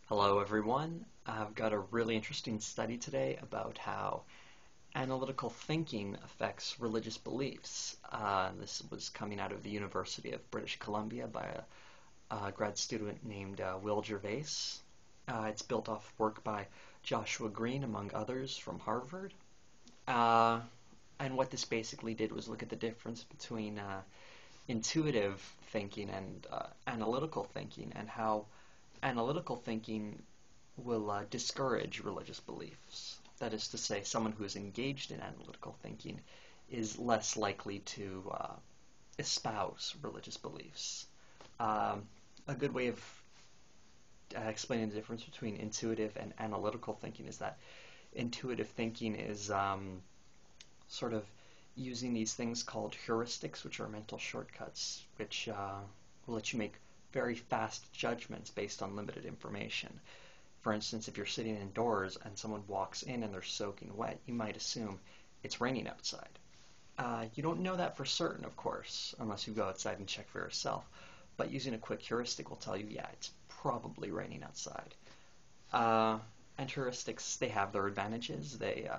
Hello everyone. I've got a really interesting study today about how analytical thinking affects religious beliefs. This was coming out of the University of British Columbia by a grad student named Will Gervais. It's built off work by Joshua Green, among others, from Harvard. And what this basically did was look at the difference between intuitive thinking and analytical thinking, and how analytical thinking will discourage religious beliefs. That is to say, someone who is engaged in analytical thinking is less likely to espouse religious beliefs. A good way of explaining the difference between intuitive and analytical thinking is that intuitive thinking is sort of using these things called heuristics, which are mental shortcuts, which will let you make very fast judgments based on limited information. For instance, if you're sitting indoors and someone walks in and they're soaking wet, you might assume it's raining outside. You don't know that for certain, of course, unless you go outside and check for yourself. But using a quick heuristic will tell you, yeah, it's probably raining outside. And heuristics, they have their advantages. They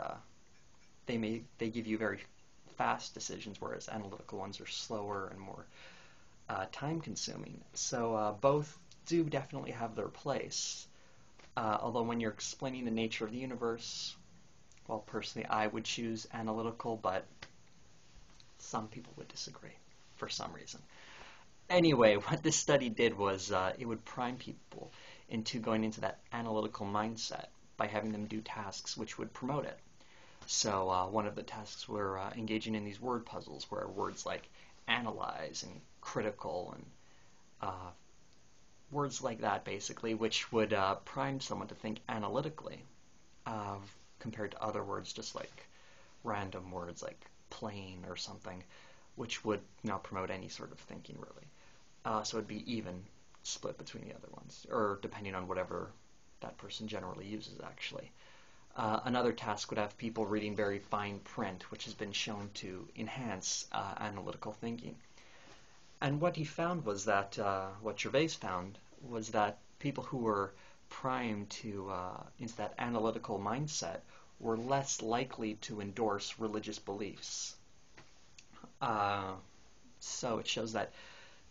give you very fast decisions, whereas analytical ones are slower and more time-consuming. So both do definitely have their place. Although when you're explaining the nature of the universe, well, personally, I would choose analytical, but some people would disagree for some reason. Anyway, what this study did was it would prime people into going into that analytical mindset by having them do tasks which would promote it. So one of the tasks were engaging in these word puzzles, where words like analyze and critical and words like that, basically, which would prime someone to think analytically compared to other words, just like random words like plain or something, which would not promote any sort of thinking, really. So it'd be even split between the other ones, or depending on whatever that person generally uses, actually. Another task would have people reading very fine print, which has been shown to enhance analytical thinking. And what he found was that, what Gervais found was that people who were primed to into that analytical mindset were less likely to endorse religious beliefs. So it shows that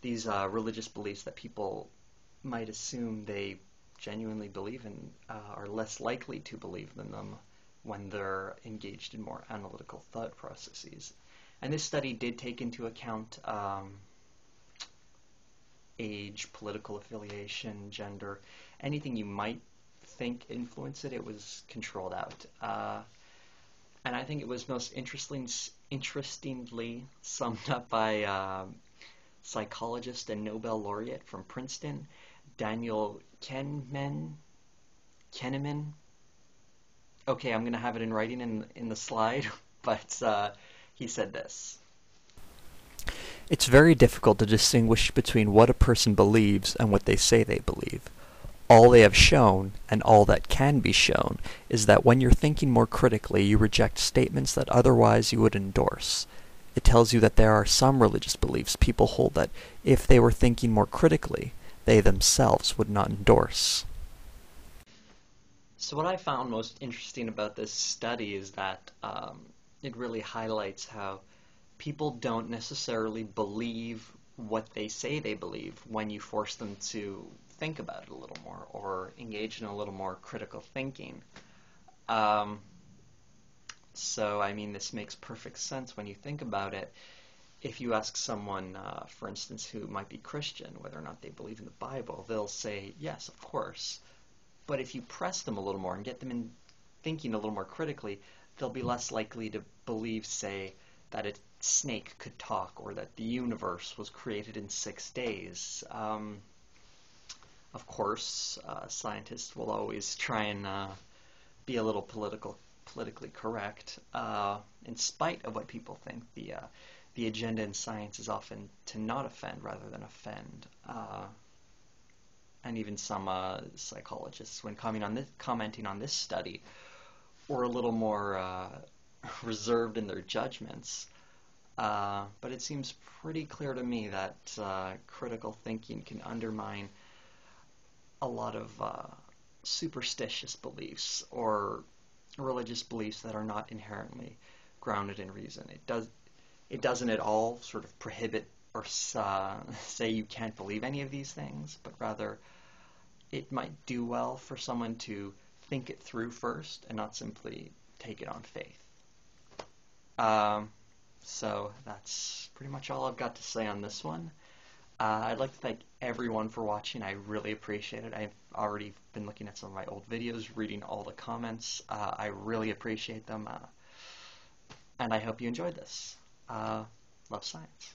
these religious beliefs that people might assume they genuinely believe in are less likely to believe in them when they're engaged in more analytical thought processes. And this study did take into account age, political affiliation, gender, anything you might think influenced it. It was controlled out. And I think it was most interestingly summed up by psychologist and Nobel laureate from Princeton, Daniel Kahneman. Okay, I'm going to have it in writing in the slide, but he said this. It's very difficult to distinguish between what a person believes and what they say they believe. All they have shown, and all that can be shown, is that when you're thinking more critically, you reject statements that otherwise you would endorse. It tells you that there are some religious beliefs people hold that, if they were thinking more critically, they themselves would not endorse. So what I found most interesting about this study is that it really highlights how people don't necessarily believe what they say they believe when you force them to think about it a little more or engage in a little more critical thinking. So, I mean, this makes perfect sense when you think about it. If you ask someone, for instance, who might be Christian, whether or not they believe in the Bible, they'll say, yes, of course. But if you press them a little more and get them in thinking a little more critically, they'll be less likely to believe, say, that a snake could talk or that the universe was created in 6 days. Of course, scientists will always try and be a little politically correct. In spite of what people think, the agenda in science is often to not offend rather than offend. And even some psychologists, when commenting on this study, were a little more reserved in their judgments. But it seems pretty clear to me that critical thinking can undermine a lot of superstitious beliefs or religious beliefs that are not inherently grounded in reason. It doesn't at all sort of prohibit or say you can't believe any of these things, but rather it might do well for someone to think it through first and not simply take it on faith. So that's pretty much all I've got to say on this one. I'd like to thank everyone for watching. I really appreciate it. I've already been looking at some of my old videos, reading all the comments. I really appreciate them, and I hope you enjoyed this. Love science.